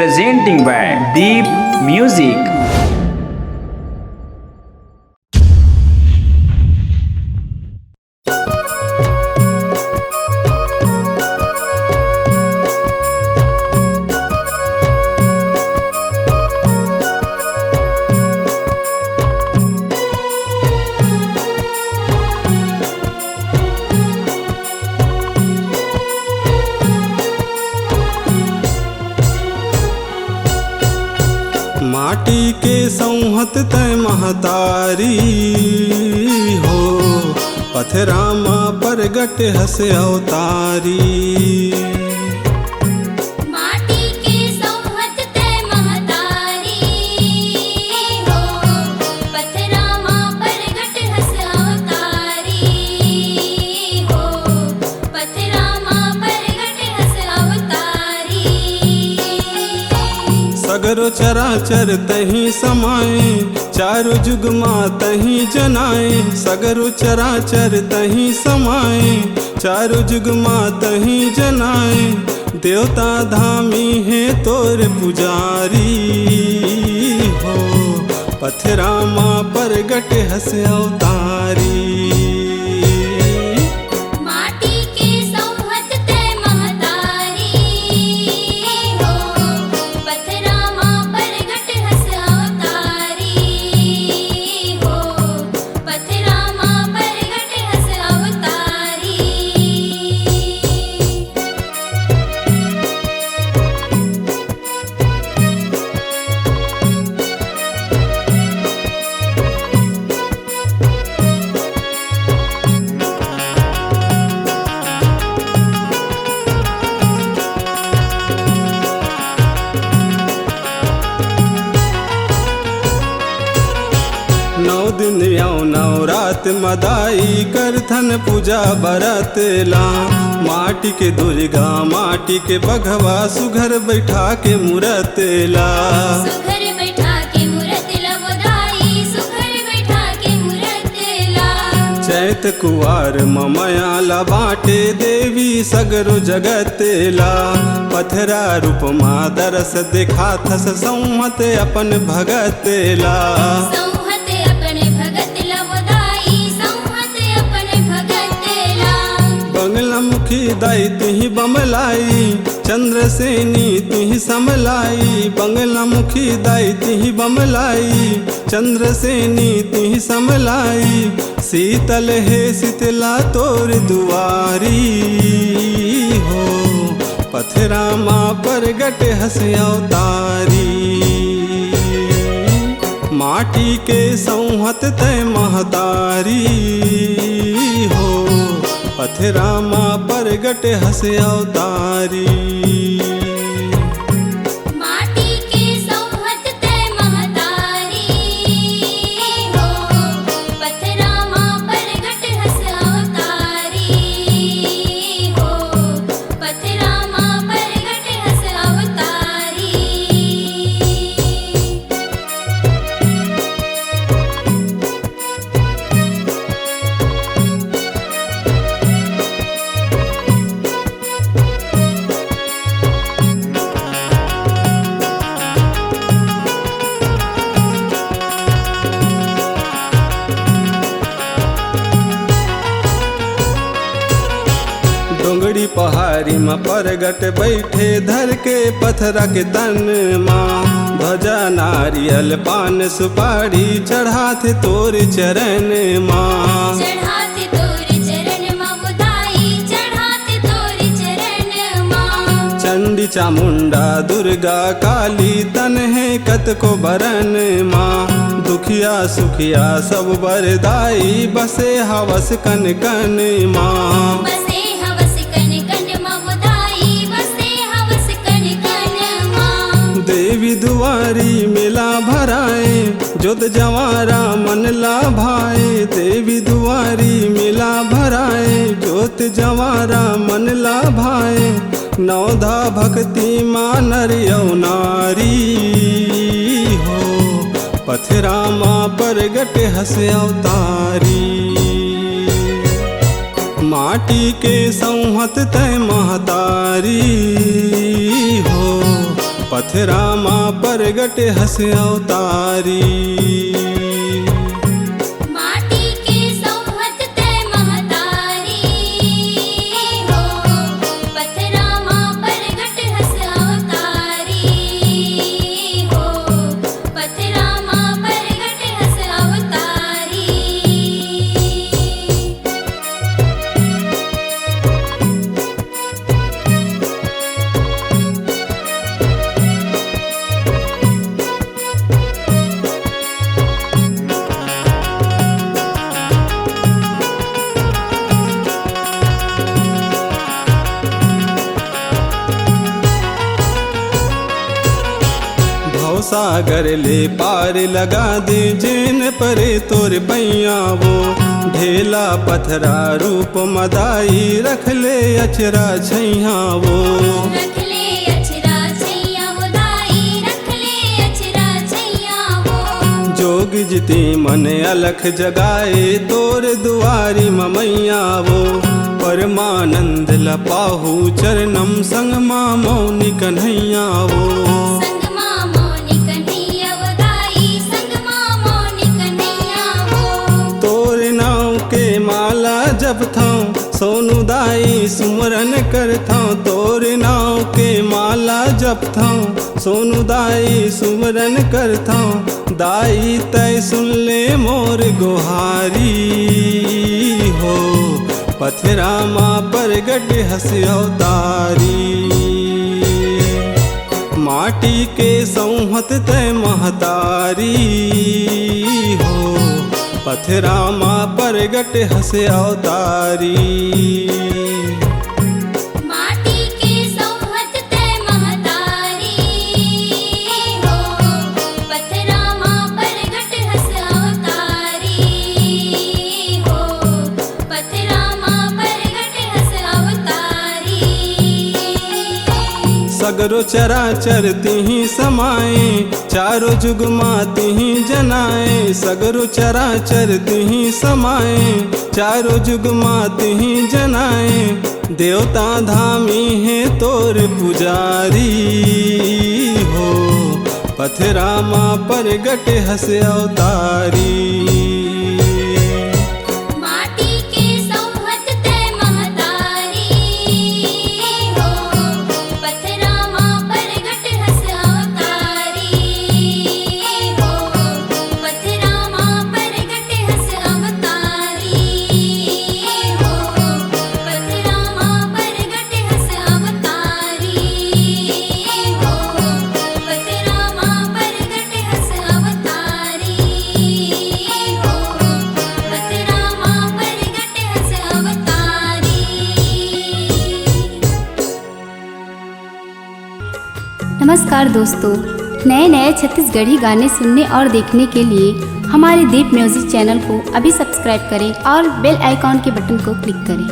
presenting by Deep Music. माटी के संहत तय महतारी हो, पथरामा परगट हस अवतारी। माटी के संहत तय महतारी हो, पथरामा परगट हस अवतारी हो, पथरामा परगट हस अवतारी। सगरो चराचर तहीं समाए, चारों जुग माँ तहीं जनाए। सगरो चराचर तहीं समाए, चारों जुग माँ तहीं जनाए। देवता धामी है तोर पुजारी हो, पथरामा परगट हस अवतारी। माटी के संहत तय महतारी हो, पथरामा परगट हस अवतारी हो, पथरामा परगट हस अवतारी। नौ दिन यौ नौ रात मदाई करथन पूजा बरत ला। माटी के दुर्गा माटी के बघवा सुघर बैठा के मूरत ला। सुघर बैठा के मूरत ला बधाई, सुघर बैठा के मूरत ला। चैत कुवार ममयाला बाटे देवी सगरो जगत ला। पथरा रूप माँ दरस दिखाथस संहत अपन भगत ला। संहत अपने भगत ला बधाई, संहत अपने भगत ला। बंगला मुखी दाई तिहि बमलाई, चंद्रसेनी तिहि समलाई। बंगला मुखी दाई तिहि बमलाई, चंद्रसेनी तिहि समलाई। शीतल है शीतला तोर दुआरी हो, पथरामा परगट हस अवतारी। माटी के संहत तय महतारी हो, पथरामा परगट हस अवतारी। माटी के संहत तय महतारी हो, पथरामा परगट हस अवतारी हो, पथरामा परगट हस अवतारी। डोंगरी पहाड़ी माँ परगट बैठे धर के पथरा के तन माँ। ध्वजा नारियल पान सुपारी चढ़ाते तोर चरण माँ। चढ़ाते तोर चरण माँ बधाई, चढ़ाते तोर चरण माँ। चंडी चामुंडा दुर्गा काली तन है कतको बरन माँ। दुखिया सुखिया सब बरदाई बसे हवस कन कन माँ। बसे हवस कन कन माँ बधाई, बसे हवस कन कन माँ। देवी दुआरी मिला भराए, जोत जवारा मन ला भाए। देवी दुआरी मिला भराए, जोत जवारा मन ला भाए। नौधा भक्ति माँ नर यौ नारी हो, पथरामा परगट हस अवतारी। माटी के संहत तय महतारी हो, पथरामा परगट हस अवतारी। माटी के संहत तै महतारी हो, पथरामा परगट हस अवतारी हो, पथरामा परगट हस अवतारी। सागर ले पार लगा दे जेन परे तोर पैया वो, ढेला पथरा रूप मदाई रख ले अचरा छैया वो। रख ले अचरा छैया वो दाई, रख ले अचरा छैया वो। जोग जिते मन अलख जगाए तोर दुआरी ममैया वो, परमानंद लपाहू चरणम संग माँ मौनी कन्हैया वो। संग माँ मौनी कन्हैया वो दाई, संग माँ मौनी कन्हैया वो। तोर नाव के माला जपथाऊं सोनू दाई सुमरन करथाऊं, तोर नाव के माला जपथाऊं सोनू दाई सुमरन करथाऊं। दाई तय सुन ले मोर गोहारी हो, पथरामा परगट हस अवतारी। माटी के संहत तय महतारी हो, पथरामा परगट हस अवतारी। माटी के संहत तै महतारी हो, पथरामा परगट हस अवतारी हो, पथरामा परगट हस अवतारी। सगरो चराचर तिहि समाए, चारों जुग माँ तिहि जनाए। सगरो चराचर तिहि समाए, चारों जुग माँ तिहि जनाए। देवता धामी है तोर पुजारी हो, पथरामा परगट हस अवतारी। माटी के संहत तै महतारी हो, पथरामा परगट हस अवतारी हो, पथरामा परगट हस अवतारी हो, पथरामा परगट हस अवतारी हो, पथरामा परगट हस अवतारी हो, पथरामा परगट हस अवतारी। नमस्कार दोस्तों, नए नए छत्तीसगढ़ी गाने सुनने और देखने के लिए हमारे दीप म्यूजिक चैनल को अभी सब्सक्राइब करें और बेल आइकॉन के बटन को क्लिक करें।